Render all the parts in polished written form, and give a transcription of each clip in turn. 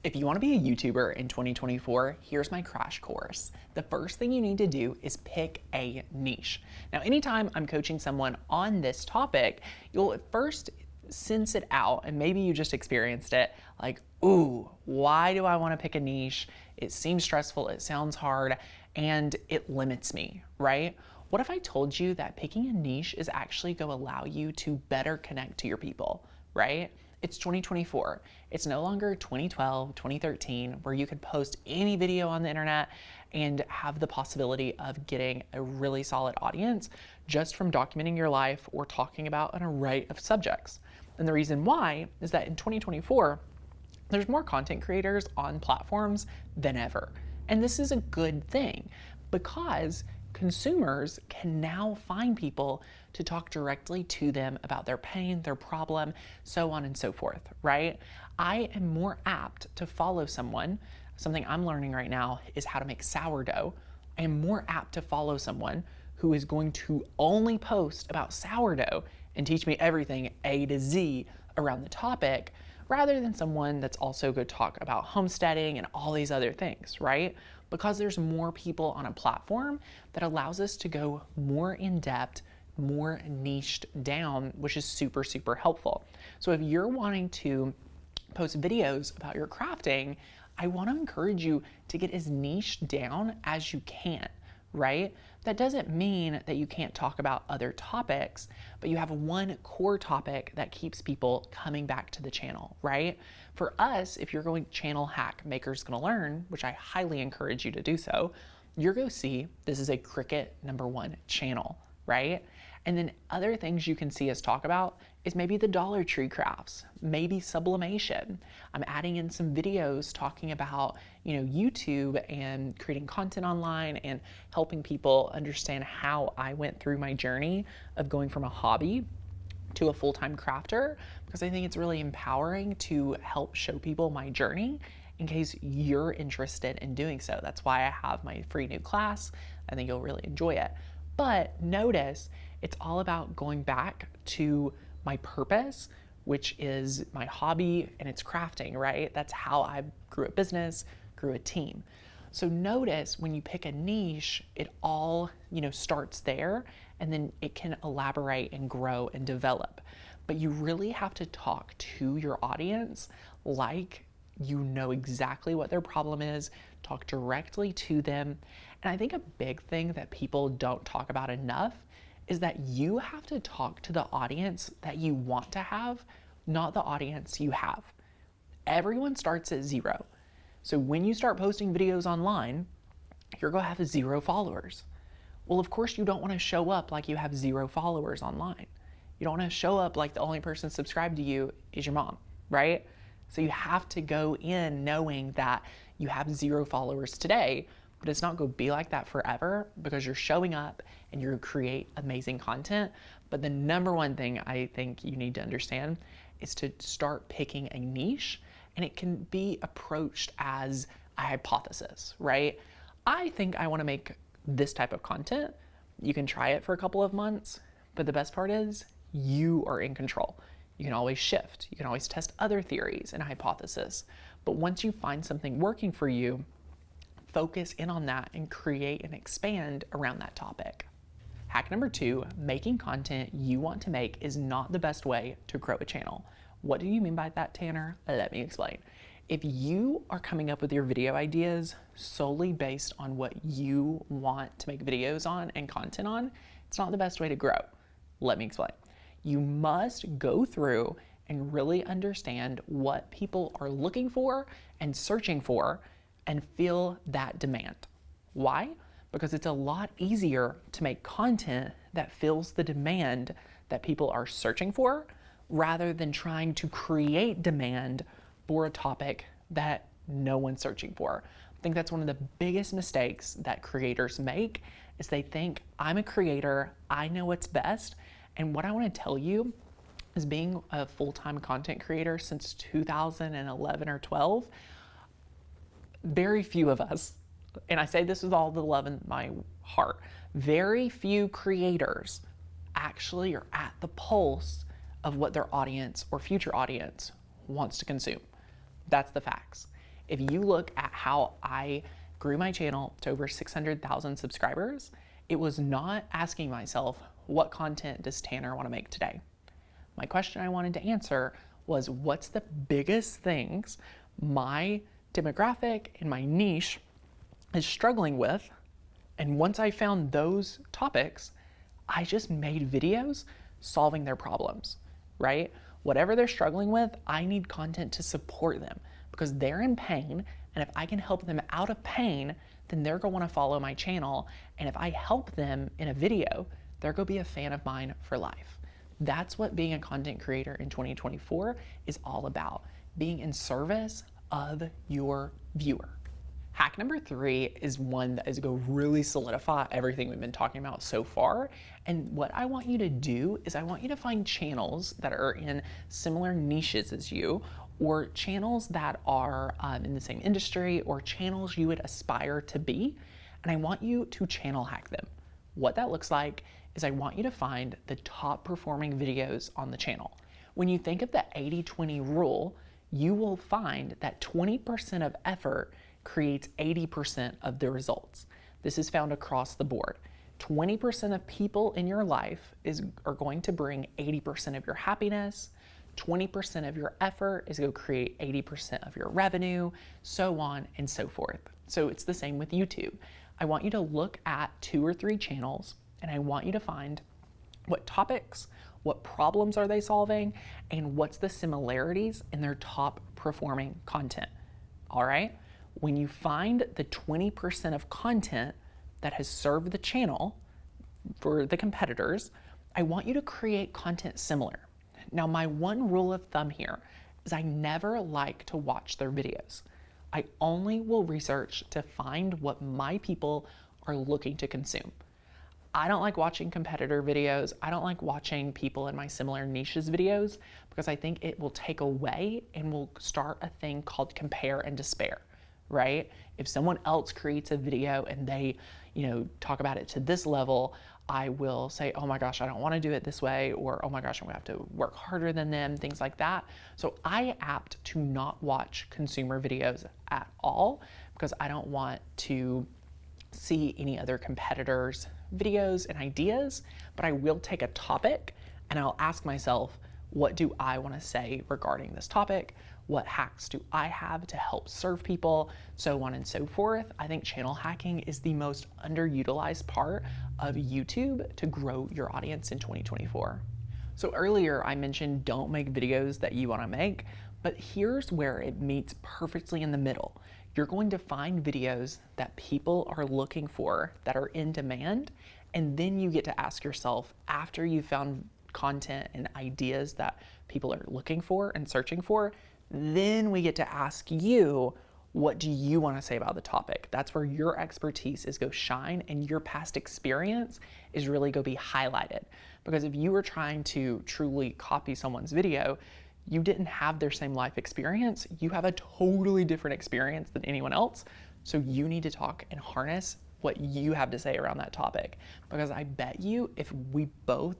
If you want to be a YouTuber in 2024, here's my crash course. The first thing you need to do is pick a niche. Now, anytime I'm coaching someone on this topic, you'll at first sense it out, and maybe you just experienced it, like, ooh, why do I want to pick a niche? It seems stressful, it sounds hard, and it limits me, right? What if I told you that picking a niche is actually going to allow you to better connect to your people, right? It's 2024. It's no longer 2012, 2013, where you could post any video on the internet and have the possibility of getting a really solid audience just from documenting your life or talking about an array of subjects. And the reason why is that in 2024, there's more content creators on platforms than ever. And this is a good thing because consumers can now find people to talk directly to them about their pain, their problem, so on and so forth, right? I am more apt to follow someone. Something I'm learning right now is how to make sourdough. I am more apt to follow someone who is going to only post about sourdough and teach me everything A to Z around the topic, rather than someone that's also going to talk about homesteading and all these other things, right? Because there's more people on a platform that allows us to go more in depth, more niched down, which is super, super helpful. So if you're wanting to post videos about your crafting, I want to encourage you to get as niched down as you can, right? That doesn't mean that you can't talk about other topics, but you have one core topic that keeps people coming back to the channel, right? For us, if you're going channel hack Maker's Gonna Learn, which I highly encourage you to do so, you're going to see this is a Cricut #1 channel, right? And then other things you can see us talk about is maybe the Dollar Tree crafts, maybe sublimation. I'm adding in some videos talking about, YouTube and creating content online and helping people understand how I went through my journey of going from a hobby to a full-time crafter, because I think it's really empowering to help show people my journey in case you're interested in doing so. That's why I have my free new class. I think you'll really enjoy it. But notice it's all about going back to my purpose, which is my hobby, and it's crafting, right? That's how I grew a business, grew a team. So notice when you pick a niche, it all, starts there, and then it can elaborate and grow and develop. But you really have to talk to your audience like you know exactly what their problem is, talk directly to them. And I think a big thing that people don't talk about enough is that you have to talk to the audience that you want to have, not the audience you have. Everyone starts at 0. So when you start posting videos online, you're going to have 0 followers. Well, of course, you don't want to show up like you have 0 followers online. You don't want to show up like the only person subscribed to you is your mom, right? So you have to go in knowing that you have 0 followers today, but it's not going to be like that forever because you're showing up and you're going to create amazing content. But the #1 thing I think you need to understand is to start picking a niche, and it can be approached as a hypothesis, right? I think I want to make this type of content. You can try it for a couple of months, but the best part is you are in control. You can always shift. You can always test other theories and hypotheses. But once you find something working for you, focus in on that and create and expand around that topic. Hack #2, making content you want to make is not the best way to grow a channel. What do you mean by that, Tanner? Let me explain. If you are coming up with your video ideas solely based on what you want to make videos on and content on, it's not the best way to grow. Let me explain. You must go through and really understand what people are looking for and searching for and feel that demand. Why? Because it's a lot easier to make content that fills the demand that people are searching for rather than trying to create demand for a topic that no one's searching for. I think that's one of the biggest mistakes that creators make is they think, I'm a creator, I know what's best. And what I want to tell you is being a full-time content creator since 2011 or 12, very few of us, and I say this with all the love in my heart, very few creators actually are at the pulse of what their audience or future audience wants to consume. That's the facts. If you look at how I grew my channel to over 600,000 subscribers, it was not asking myself, what content does Tanner want to make today? My question I wanted to answer was, what's the biggest things my demographic and my niche is struggling with? And once I found those topics, I just made videos solving their problems, right? Whatever they're struggling with, I need content to support them because they're in pain. And if I can help them out of pain, then they're going to want to follow my channel. And if I help them in a video, they're going to be a fan of mine for life. That's what being a content creator in 2024 is all about, being in service of your viewer. Hack number 3 is one that is going to really solidify everything we've been talking about so far. And what I want you to do is I want you to find channels that are in similar niches as you, or channels that are in the same industry, or channels you would aspire to be. And I want you to channel hack them. What that looks like is I want you to find the top performing videos on the channel. When you think of the 80-20 rule, you will find that 20% of effort creates 80% of the results. This is found across the board. 20% of people in your life are going to bring 80% of your happiness. 20% of your effort is going to create 80% of your revenue, so on and so forth. So it's the same with YouTube. I want you to look at 2 or 3 channels, and I want you to find what topics, what problems are they solving, and what's the similarities in their top performing content. All right? When you find the 20% of content that has served the channel for the competitors, I want you to create content similar. Now, my one rule of thumb here is I never like to watch their videos. I only will research to find what my people are looking to consume. I don't like watching competitor videos. I don't like watching people in my similar niches videos because I think it will take away and will start a thing called compare and despair, right? If someone else creates a video and they, talk about it to this level, I will say, oh my gosh, I don't want to do it this way, or oh my gosh, I'm gonna have to work harder than them, things like that. So I opt to not watch consumer videos at all because I don't want to see any other competitors' videos and ideas, but I will take a topic and I'll ask myself, what do I want to say regarding this topic? What hacks do I have to help serve people? So on and so forth. I think channel hacking is the most underutilized part of YouTube to grow your audience in 2024. So earlier I mentioned don't make videos that you want to make, but here's where it meets perfectly in the middle. You're going to find videos that people are looking for, that are in demand, and then you get to ask yourself, after you've found content and ideas that people are looking for and searching for, then we get to ask you, what do you want to say about the topic? That's where your expertise is go shine and your past experience is really go be highlighted. Because if you were trying to truly copy someone's video, you didn't have their same life experience. You have a totally different experience than anyone else. So you need to talk and harness what you have to say around that topic. Because I bet you if we both,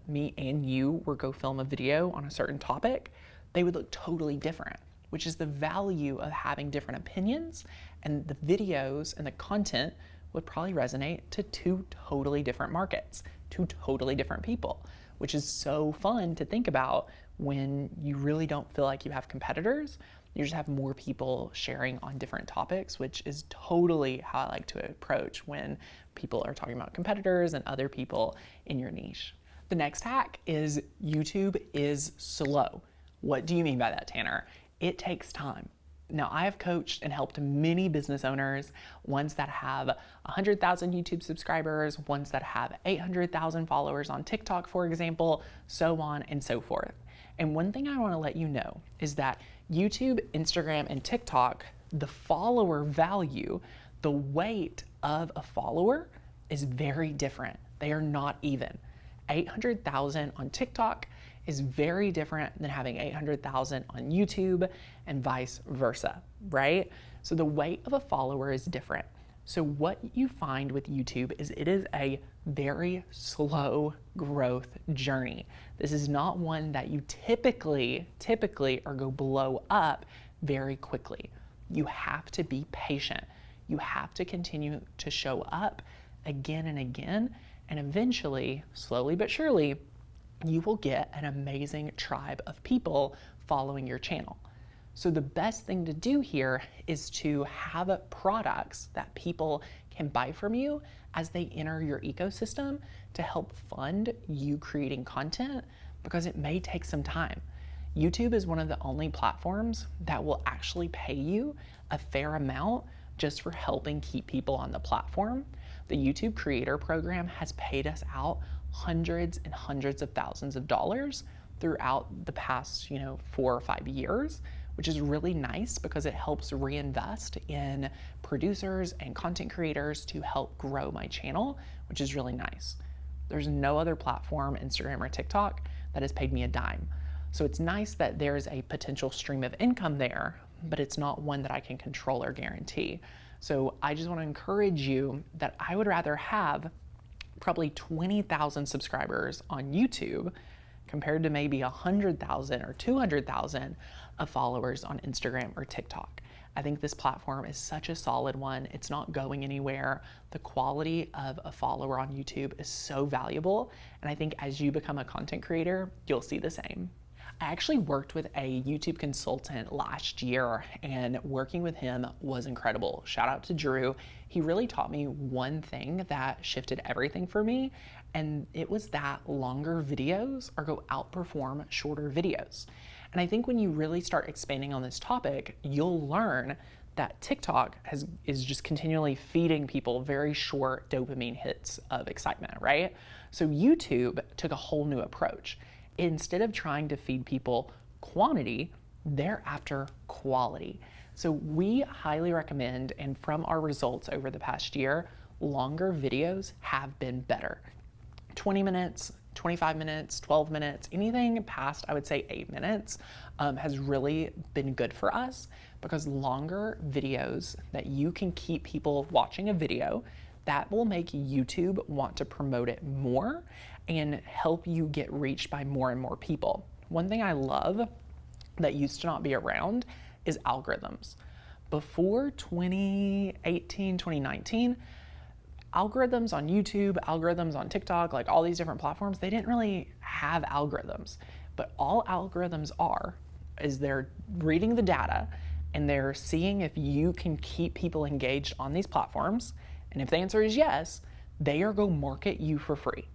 me and you, were go film a video on a certain topic, they would look totally different, which is the value of having different opinions, and the videos and the content would probably resonate to 2 totally different markets, 2 totally different people, which is so fun to think about when you really don't feel like you have competitors. You just have more people sharing on different topics, which is totally how I like to approach when people are talking about competitors and other people in your niche. The next hack is YouTube is slow. What do you mean by that, Tanner? It takes time. Now, I have coached and helped many business owners, ones that have 100,000 YouTube subscribers, ones that have 800,000 followers on TikTok, for example, so on and so forth. And one thing I want to let you know is that YouTube, Instagram, and TikTok, the follower value, the weight of a follower is very different. They are not even. 800,000 on TikTok is very different than having 800,000 on YouTube and vice versa, right? So the weight of a follower is different. So what you find with YouTube is it is a very slow growth journey. This is not one that you typically are go blow up very quickly. You have to be patient. You have to continue to show up again and again, and eventually, slowly but surely, you will get an amazing tribe of people following your channel. So the best thing to do here is to have products that people can buy from you as they enter your ecosystem to help fund you creating content, because it may take some time. YouTube is one of the only platforms that will actually pay you a fair amount just for helping keep people on the platform. The YouTube Creator Program has paid us out hundreds and hundreds of thousands of dollars throughout the past, 4 or 5 years, which is really nice because it helps reinvest in producers and content creators to help grow my channel, which is really nice. There's no other platform, Instagram or TikTok, that has paid me a dime. So it's nice that there's a potential stream of income there, but it's not one that I can control or guarantee. So I just want to encourage you that I would rather have probably 20,000 subscribers on YouTube compared to maybe 100,000 or 200,000 of followers on Instagram or TikTok. I think this platform is such a solid one. It's not going anywhere. The quality of a follower on YouTube is so valuable. And I think as you become a content creator, you'll see the same. I actually worked with a YouTube consultant last year, and working with him was incredible. Shout out to Drew. He really taught me one thing that shifted everything for me, and it was that longer videos are going to outperform shorter videos. And I think when you really start expanding on this topic, you'll learn that TikTok is just continually feeding people very short dopamine hits of excitement, right? So YouTube took a whole new approach. Instead of trying to feed people quantity, they're after quality. So we highly recommend, and from our results over the past year, longer videos have been better. 20 minutes, 25 minutes, 12 minutes, anything past, I would say 8 minutes, has really been good for us, because longer videos that you can keep people watching a video, that will make YouTube want to promote it more and help you get reached by more and more people. One thing I love that used to not be around is algorithms. Before 2018, 2019, algorithms on YouTube, algorithms on TikTok, like all these different platforms, they didn't really have algorithms. But all algorithms is they're reading the data and they're seeing if you can keep people engaged on these platforms. And if the answer is yes, they are going to market you for free.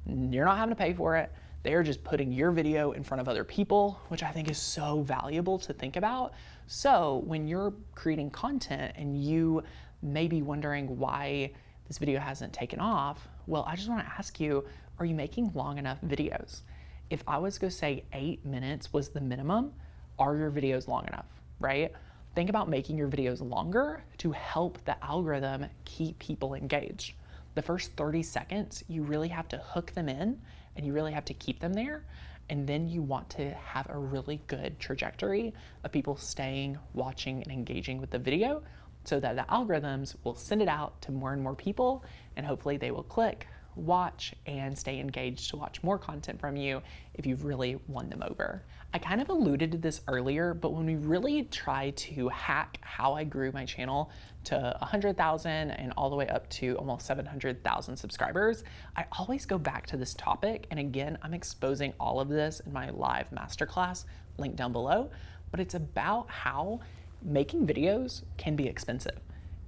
You're not having to pay for it. They're just putting your video in front of other people, which I think is so valuable to think about. So when you're creating content and you may be wondering why this video hasn't taken off, well, I just want to ask you, are you making long enough videos? If I was going to say 8 minutes was the minimum, are your videos long enough, right? Think about making your videos longer to help the algorithm keep people engaged. The first 30 seconds, you really have to hook them in and you really have to keep them there. And then you want to have a really good trajectory of people staying, watching, and engaging with the video so that the algorithms will send it out to more and more people, and hopefully they will click, watch, and stay engaged to watch more content from you if you've really won them over. I kind of alluded to this earlier, but when we really try to hack how I grew my channel to 100,000 and all the way up to almost 700,000 subscribers, I always go back to this topic. And again, I'm exposing all of this in my live masterclass, link down below, but it's about how making videos can be expensive.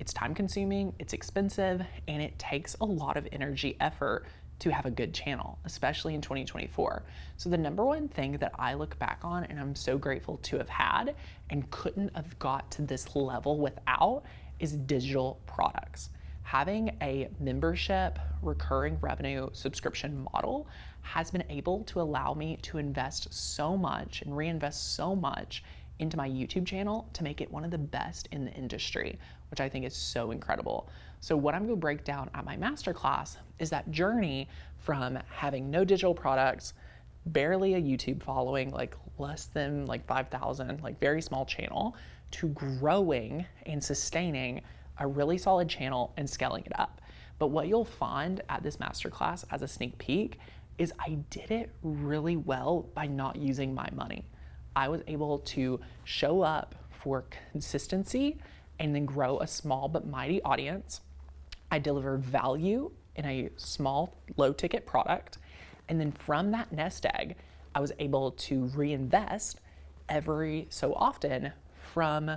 It's time consuming, it's expensive, and it takes a lot of energy, effort to have a good channel, especially in 2024. So the number one thing that I look back on and I'm so grateful to have had and couldn't have got to this level without is digital products. Having a membership, recurring revenue subscription model has been able to allow me to invest so much and reinvest so much into my YouTube channel to make it one of the best in the industry, which I think is so incredible. So what I'm going to break down at my masterclass is that journey from having no digital products, barely a YouTube following, like less than 5,000, like very small channel, to growing and sustaining a really solid channel and scaling it up. But what you'll find at this masterclass as a sneak peek is I did it really well by not using my money. I was able to show up for consistency and then grow a small but mighty audience. I deliver value in a small, low ticket product. And then from that nest egg, I was able to reinvest every so often from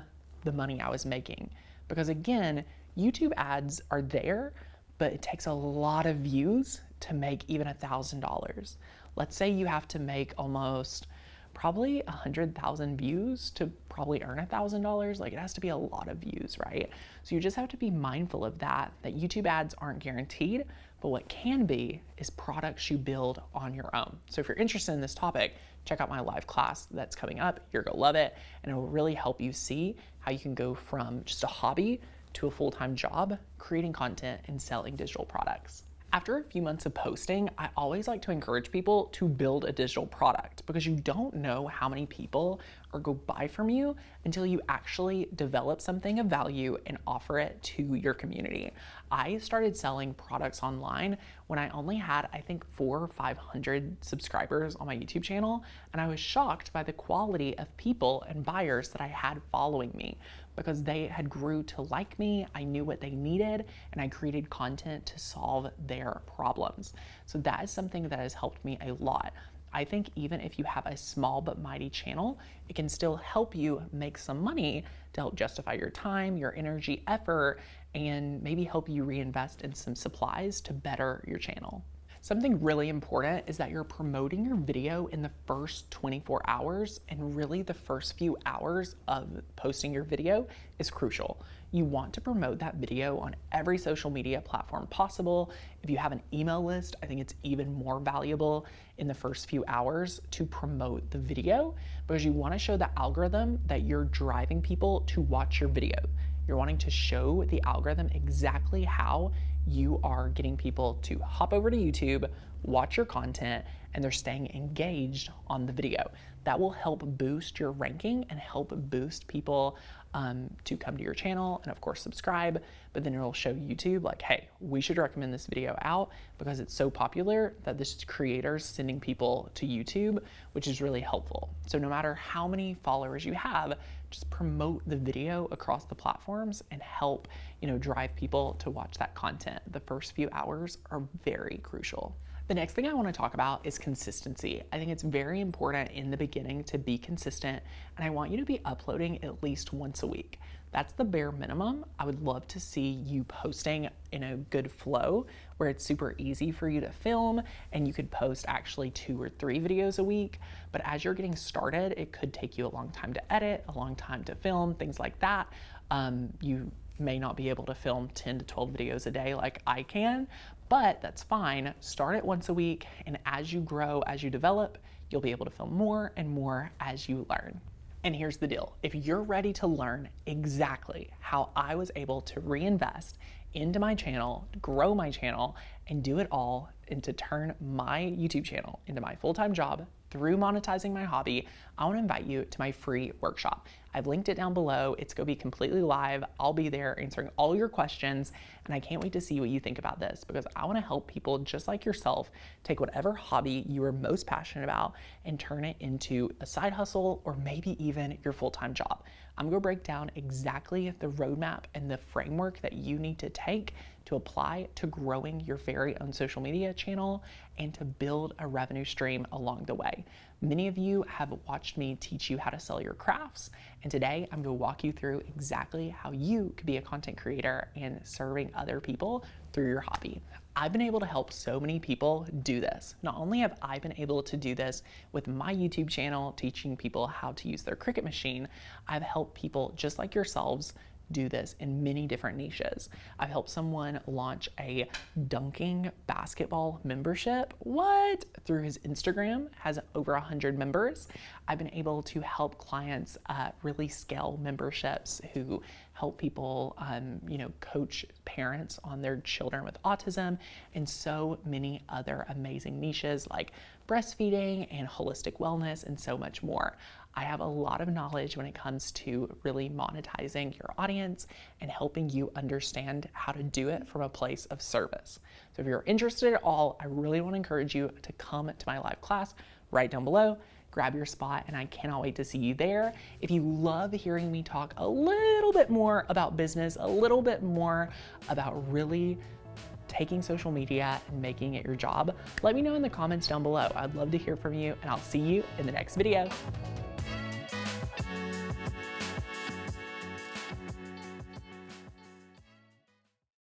the money I was making. Because again, YouTube ads are there, but it takes a lot of views to make even $1,000. Let's say you have to make almost probably 100,000 views to probably earn $1,000. Like, it has to be a lot of views, right? So you just have to be mindful of that YouTube ads aren't guaranteed, but what can be is products you build on your own. So if you're interested in this topic, check out my live class that's coming up. You're gonna love it, and it will really help you see how you can go from just a hobby to a full-time job, creating content and selling digital products. After a few months of posting, I always like to encourage people to build a digital product, because you don't know how many people are going to buy from you until you actually develop something of value and offer it to your community. I started selling products online when I only had, I think, 400 or 500 subscribers on my YouTube channel, and I was shocked by the quality of people and buyers that I had following me, because they had grew to like me, I knew what they needed, and I created content to solve their problems. So that is something that has helped me a lot. I think even if you have a small but mighty channel, it can still help you make some money to help justify your time, your energy, effort, and maybe help you reinvest in some supplies to better your channel. Something really important is that you're promoting your video in the first 24 hours, and really the first few hours of posting your video is crucial. You want to promote that video on every social media platform possible. If you have an email list, I think it's even more valuable in the first few hours to promote the video, because you want to show the algorithm that you're driving people to watch your video. You're wanting to show the algorithm exactly how you are getting people to hop over to YouTube, watch your content, and they're staying engaged on the video. That will help boost your ranking and help boost people to come to your channel and of course subscribe, but then it'll show YouTube like, hey, we should recommend this video out because it's so popular that this creator's sending people to YouTube, which is really helpful. So no matter how many followers you have, just promote the video across the platforms and help, drive people to watch that content. The first few hours are very crucial. The next thing I want to talk about is consistency. I think it's very important in the beginning to be consistent, and I want you to be uploading at least once a week. That's the bare minimum. I would love to see you posting in a good flow where it's super easy for you to film and you could post actually 2 or 3 videos a week. But as you're getting started, it could take you a long time to edit, a long time to film, things like that. You may not be able to film 10 to 12 videos a day like I can, but that's fine. Start it once a week, and as you grow, as you develop, you'll be able to film more and more as you learn. And here's the deal. If you're ready to learn exactly how I was able to reinvest into my channel, grow my channel, and do it all, and to turn my YouTube channel into my full-time job through monetizing my hobby, I want to invite you to my free workshop. I've linked it down below. It's going to be completely live. I'll be there answering all your questions, and I can't wait to see what you think about this, because I want to help people just like yourself take whatever hobby you are most passionate about and turn it into a side hustle or maybe even your full-time job. I'm going to break down exactly the roadmap and the framework that you need to take to apply to growing your very own social media channel and to build a revenue stream along the way. Many of you have watched me teach you how to sell your crafts, and today I'm going to walk you through exactly how you could be a content creator and serving other people through your hobby. I've been able to help so many people do this. Not only have I been able to do this with my YouTube channel, teaching people how to use their Cricut machine, I've helped people just like yourselves do this in many different niches. I've helped someone launch a dunking basketball membership. What? Through his Instagram, has over 100 members. I've been able to help clients really scale memberships who help people, coach parents on their children with autism, and so many other amazing niches like breastfeeding and holistic wellness and so much more. I have a lot of knowledge when it comes to really monetizing your audience and helping you understand how to do it from a place of service. So if you're interested at all, I really want to encourage you to come to my live class right down below. grab your spot, and I cannot wait to see you there. If you love hearing me talk a little bit more about business, a little bit more about really taking social media and making it your job, let me know in the comments down below. I'd love to hear from you, and I'll see you in the next video.